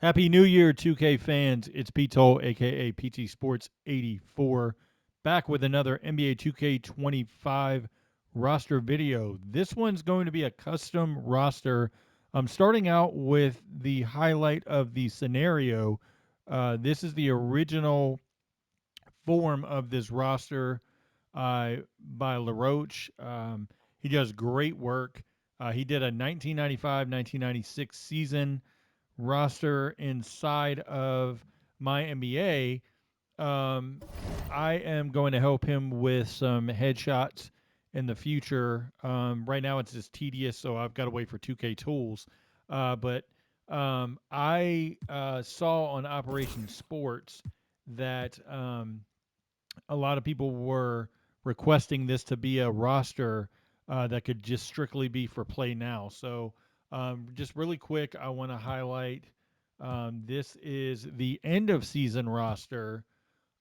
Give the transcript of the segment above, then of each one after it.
Happy New Year, 2K fans. It's Pete Toll, aka PT Sports84, back with another NBA 2K25 roster video. This one's going to be a custom roster. I'm starting out with the highlight of the scenario. This is the original form of this roster by Laroche. He does great work. He did a 1995-1996 season roster inside of my NBA. Um, I am going to help him with some headshots in the future. Right now, it's just tedious, so I've got to wait for 2K tools. But I saw on Operation Sports that a lot of people were requesting this to be a roster that could just strictly be for play now. So, just really quick, I want to highlight this is the end of season roster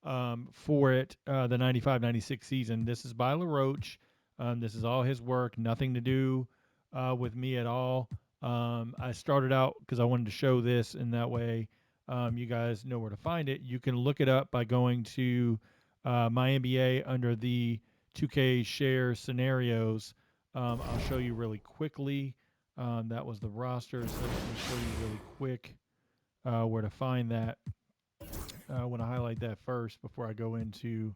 for it, the 95-96 season. This is by LaRoche. This is all his work, nothing to do with me at all. I started out because I wanted to show this, and that way you guys know where to find it. You can look it up by going to my NBA under the 2Kshare scenarios. I'll show you really quickly. That was the roster, so let me show you really quick where to find that. I want to highlight that first before I go into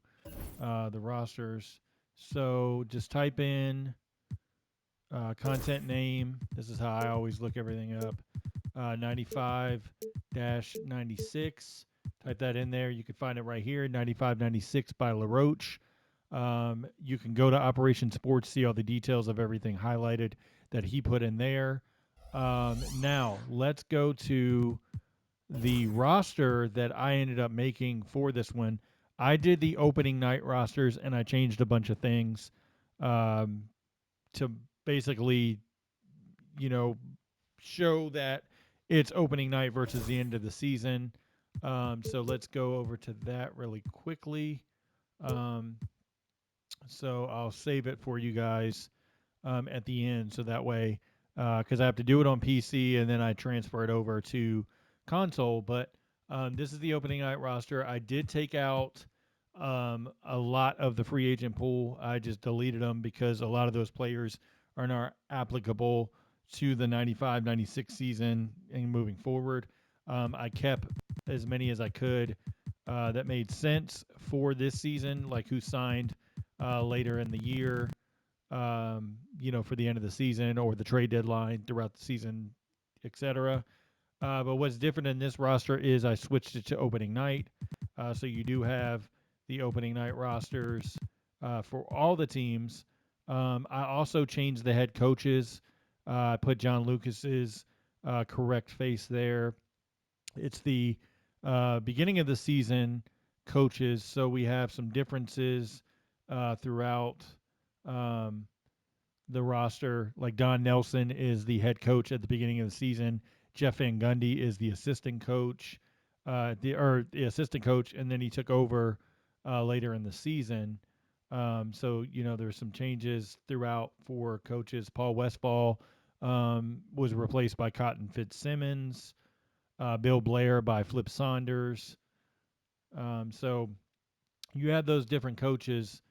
the rosters. So just type in content name. This is how I always look everything up. 95 96. Type that in there. You can find it right here 95-96 by LaRoche. You can go to Operation Sports, see all the details of everything highlighted that he put in there. Now, let's go to the roster that I ended up making for this one. I did the opening night rosters and I changed a bunch of things um, to basically, you know, show that it's opening night versus the end of the season. So let's go over to that really quickly. Um, so I'll save it for you guys at the end, so that way, because I have to do it on PC and then I transfer it over to console. But this is the opening night roster. I did take out a lot of the free agent pool. I just deleted them because a lot of those players are not applicable to the 95-96 season and moving forward. I kept as many as I could that made sense for this season, like who signed later in the year, for the end of the season or the trade deadline throughout the season, etc. But what's different in this roster is I switched it to opening night. So you do have the opening night rosters for all the teams. I also changed the head coaches. I put John Lucas's correct face there. It's the beginning of the season coaches, so we have some differences throughout um, the roster. Like Don Nelson is the head coach at the beginning of the season. Jeff Van Gundy is the assistant coach, the assistant coach, and then he took over later in the season. So there's some changes throughout for coaches. Paul Westfall was replaced by Cotton Fitzsimmons. Bill Blair by Flip Saunders. So you had those different coaches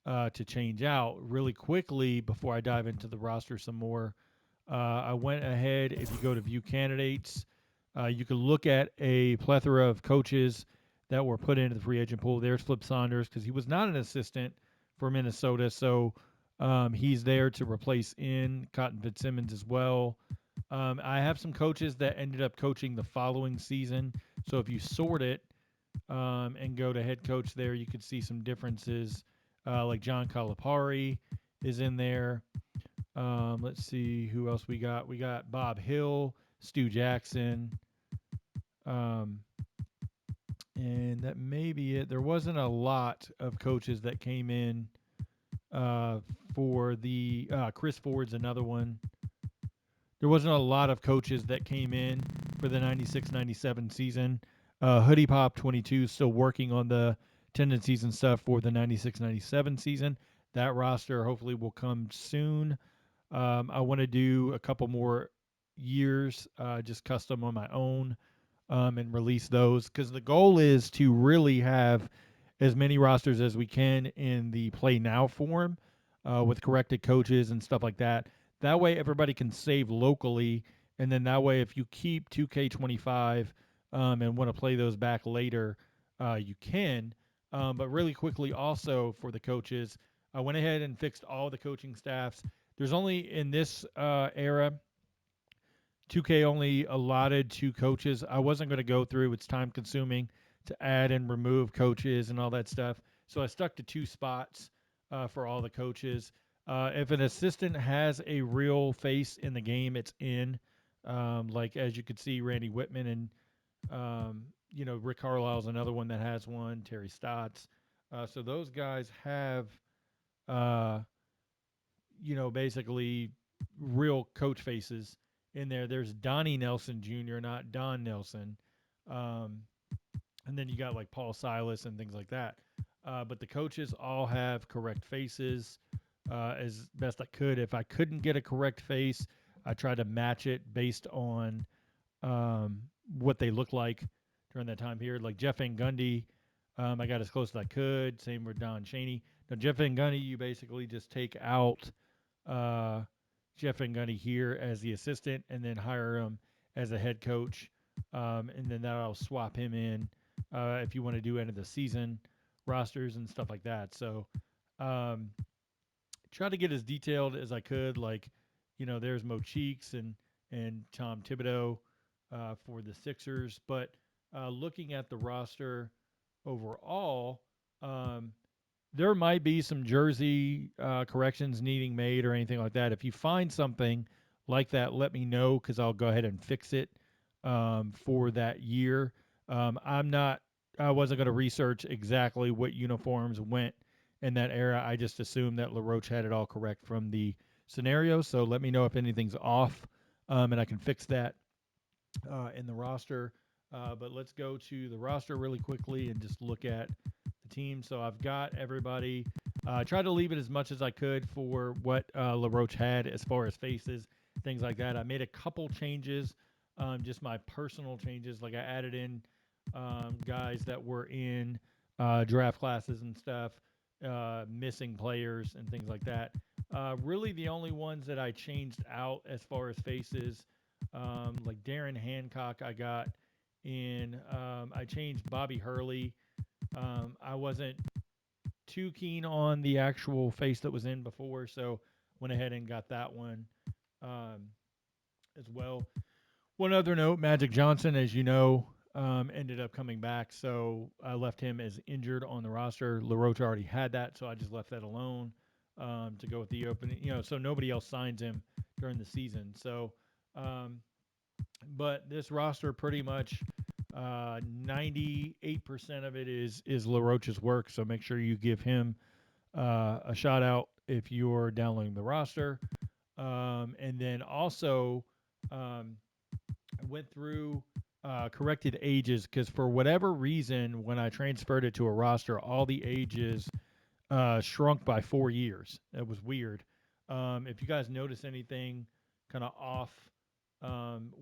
to change out really quickly before I dive into the roster some more. I went ahead. If you go to view candidates, you can look at a plethora of coaches that were put into the free agent pool. There's Flip Saunders because he was not an assistant for Minnesota, so he's there to replace in Cotton Fitzsimmons as well. I have some coaches that ended up coaching the following season. So if you sort it and go to head coach there, you could see some differences. Like John Calipari is in there. Let's see who else we got. We got Bob Hill, Stu Jackson, um, and that may be it. There wasn't a lot of coaches that came in uh, for the Chris Ford's another one. There wasn't a lot of coaches that came in for the 96-97 season. Hoodie Pop 22 is still working on the tendencies and stuff for the 96-97 season. That roster hopefully will come soon. I want to do a couple more years, just custom on my own. and release those, because the goal is to really have as many rosters as we can in the play now form, with corrected coaches and stuff like that. That way, everybody can save locally, and then that way, if you keep 2K25 and want to play those back later, you can. But really quickly, also for the coaches, I went ahead and fixed all the coaching staffs. There's only in this era 2K only allotted 2 coaches. I wasn't going to go through, it's time consuming to add and remove coaches and all that stuff. So I stuck to 2 spots for all the coaches. If an assistant has a real face in the game, it's in. Like as you could see, Randy Whitman and Rick Carlisle's another one that has one. Terry Stotts. So those guys have uh, basically real coach faces in there. There's Donnie Nelson Jr., not Don Nelson. Um, and then you got like Paul Silas and things like that. But the coaches all have correct faces as best I could. If I couldn't get a correct face, I tried to match it based on um, what they look like during that time period. Like Jeff Van Gundy, I got as close as I could. Same with Don Chaney. Now, Jeff Van Gundy, you basically just take out uh, Jeff Van Gundy here as the assistant, and then hire him as a head coach, and then that'll swap him in if you want to do end of the season rosters and stuff like that. So um, try to get as detailed as I could. Like, there's Mo Cheeks and Tom Thibodeau for the Sixers, but looking at the roster overall, um, there might be some jersey corrections needing made or anything like that. If you find something like that, let me know because I'll go ahead and fix it for that year. I wasn't going to research exactly what uniforms went in that era. I just assumed that Laroche had it all correct from the scenario. So let me know if anything's off, and I can fix that in the roster. But let's go to the roster really quickly and just look at the team. So I've got everybody. Try to leave it as much as I could for what LaRoche had as far as faces, things like that. I made a couple changes, just my personal changes. Like I added in guys that were in draft classes and stuff, missing players and things like that. Really, the only ones that I changed out as far as faces, like Darren Hancock, I got in. I changed Bobby Hurley. I wasn't too keen on the actual face that was in before, so went ahead and got that one um, as well. One other note: Magic Johnson, as you know, ended up coming back, so I left him as injured on the roster. LaRoche already had that, so I just left that alone to go with the opening. So nobody else signs him during the season. So, but this roster pretty much 98% of it is LaRoche's work. So make sure you give him a shout out if you're downloading the roster. And then also, I went through corrected ages because for whatever reason, when I transferred it to a roster, all the ages shrunk by 4 years. It was weird. If you guys notice anything kind of off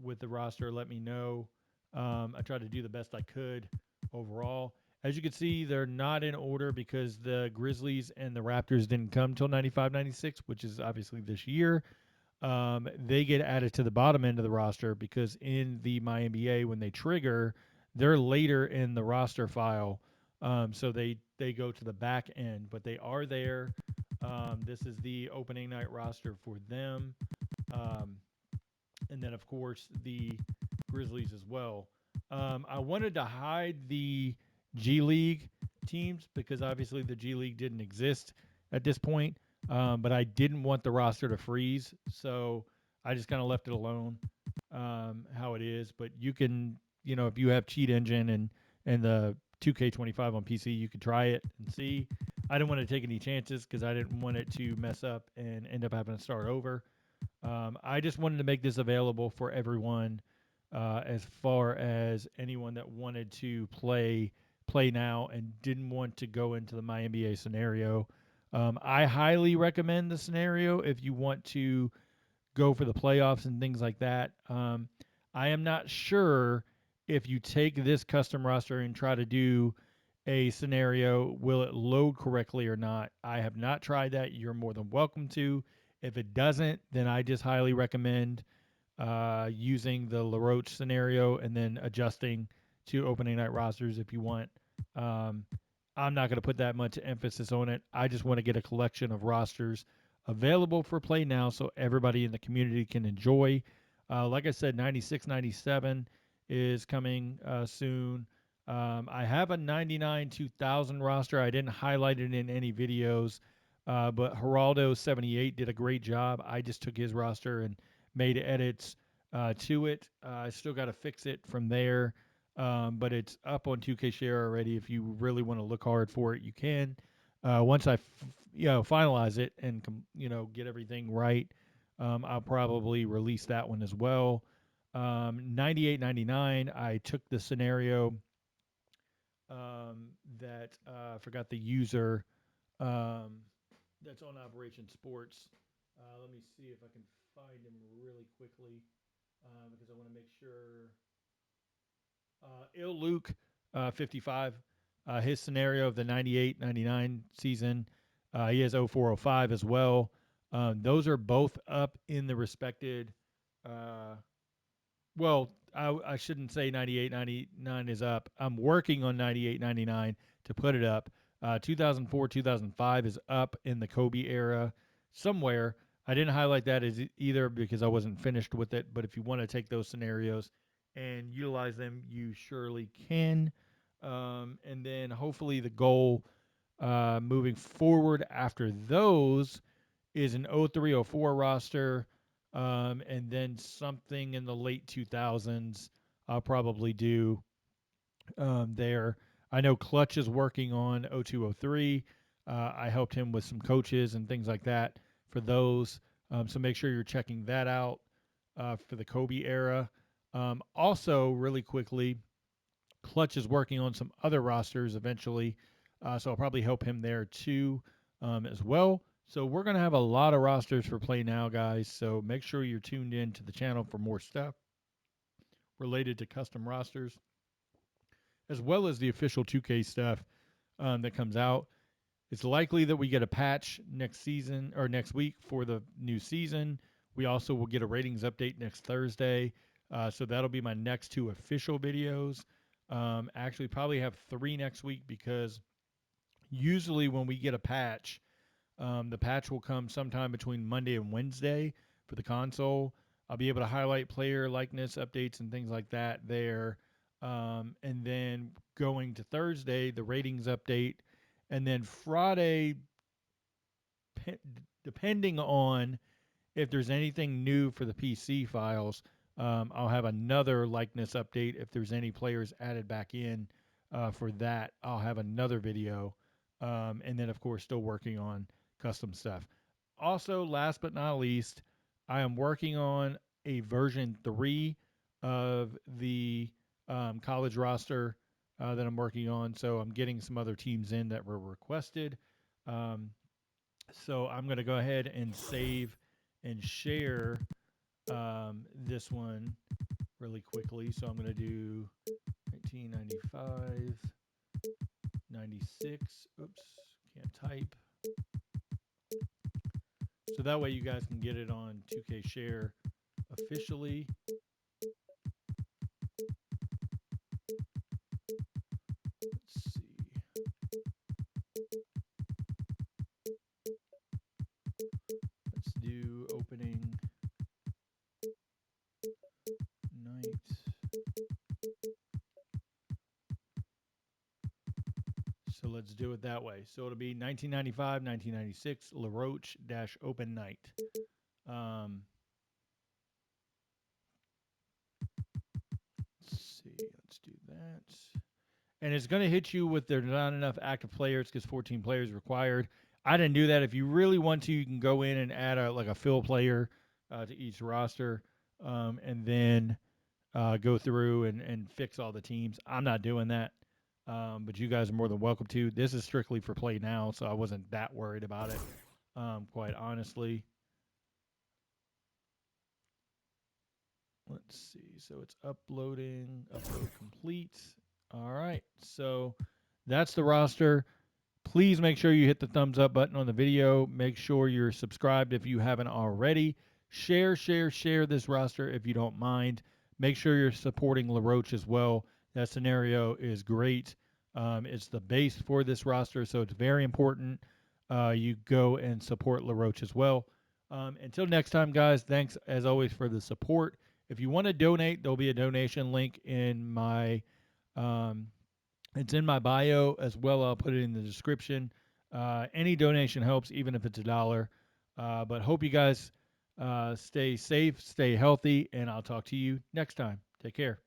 with the roster, let me know. I tried to do the best I could overall. As you can see, they're not in order because the Grizzlies and the Raptors didn't come till 95 96, which is obviously this year. They get added to the bottom end of the roster because in the MyNBA, when they trigger, they're later in the roster file. So they go to the back end, but they are there. This is the opening night roster for them. Um, and then, of course, the Grizzlies as well. I wanted to hide the G League teams because obviously the G League didn't exist at this point, but I didn't want the roster to freeze, so I just kind of left it alone how it is. But you can, if you have Cheat Engine and the 2K25 on PC, you could try it and see. I didn't want to take any chances because I didn't want it to mess up and end up having to start over. I just wanted to make this available for everyone, as far as anyone that wanted to play now and didn't want to go into the MyNBA scenario. I highly recommend the scenario if you want to go for the playoffs and things like that. I am not sure if you take this custom roster and try to do a scenario, will it load correctly or not? I have not tried that. You're more than welcome to. If it doesn't, then I just highly recommend using the Laroche scenario and then adjusting to opening night rosters if you want. Um, I'm not going to put that much emphasis on it. I just want to get a collection of rosters available for play now so everybody in the community can enjoy. Like I said, 96 97 is coming soon. I have a 99 2000 roster. I didn't highlight it in any videos, but Geraldo78 did a great job. I just took his roster and made edits to it. I still got to fix it from there, but it's up on 2Kshare already. If you really want to look hard for it, you can. Once finalize it and get everything right, I'll probably release that one as well. 98.99. I took the scenario that I forgot the user um, that's on Operation Sports. Let me see if I can find him really quickly because I want to make sure. Il Luke, 55. His scenario of the 98-99 season. He has 0405 as well. Those are both up in the respected. Uh, I shouldn't say 98-99 is up. I'm working on 98-99 to put it up. 2004, 2005 is up in the Kobe era somewhere. I didn't highlight that as either because I wasn't finished with it. But if you want to take those scenarios and utilize them, you surely can. And then hopefully the goal moving forward after those is an 0304 roster, and then something in the late 2000s I'll probably do there. I know Clutch is working on 0203. I helped him with some coaches and things like that for those. So make sure you're checking that out for the Kobe era. Also, really quickly, Clutch is working on some other rosters eventually, so I'll probably help him there too as well. So we're gonna have a lot of rosters for play now, guys. So make sure you're tuned in to the channel for more stuff related to custom rosters, as well as the official 2K stuff that comes out. It's likely that we get a patch next season or next week for the new season. We also will get a ratings update next Thursday. So that'll be my next two official videos. Actually, probably have three next week because usually when we get a patch, the patch will come sometime between Monday and Wednesday for the console. I'll be able to highlight player likeness updates and things like that there. And then going to Thursday, the ratings update. And then Friday, depending on if there's anything new for the PC files, I'll have another likeness update. If there's any players added back in for that, I'll have another video. And then, of course, still working on custom stuff. Also, last but not least, I am working on a version 3 of the college roster that I'm working on. So I'm getting some other teams in that were requested. Um, so I'm going to go ahead and save and share this one really quickly. So I'm going to do 1995, 96. Oops, can't type. So that way you guys can get it on 2Kshare officially. Let's see. Let's do opening night. So let's do it that way. So it'll be 1995, 1996 Laroche Open Night. Let's see. Let's do that. And it's going to hit you with there's not enough active players because 14 players required. I didn't do that. If you really want to, you can go in and add a fill player to each roster, and then go through and fix all the teams. I'm not doing that, but you guys are more than welcome to. This is strictly for play now, so I wasn't that worried about it, quite honestly. Let's see. So it's uploading, upload complete. All right. So that's the roster. Please make sure you hit the thumbs up button on the video. Make sure you're subscribed if you haven't already. Share this roster if you don't mind. Make sure you're supporting Laroche as well. That scenario is great. It's the base for this roster, so it's very important you go and support Laroche as well. Until next time, guys, thanks as always for the support. If you want to donate, there'll be a donation link in my it's in my bio as well. I'll put it in the description. Any donation helps, even if it's $1. But hope you guys stay safe, stay healthy, and I'll talk to you next time. Take care.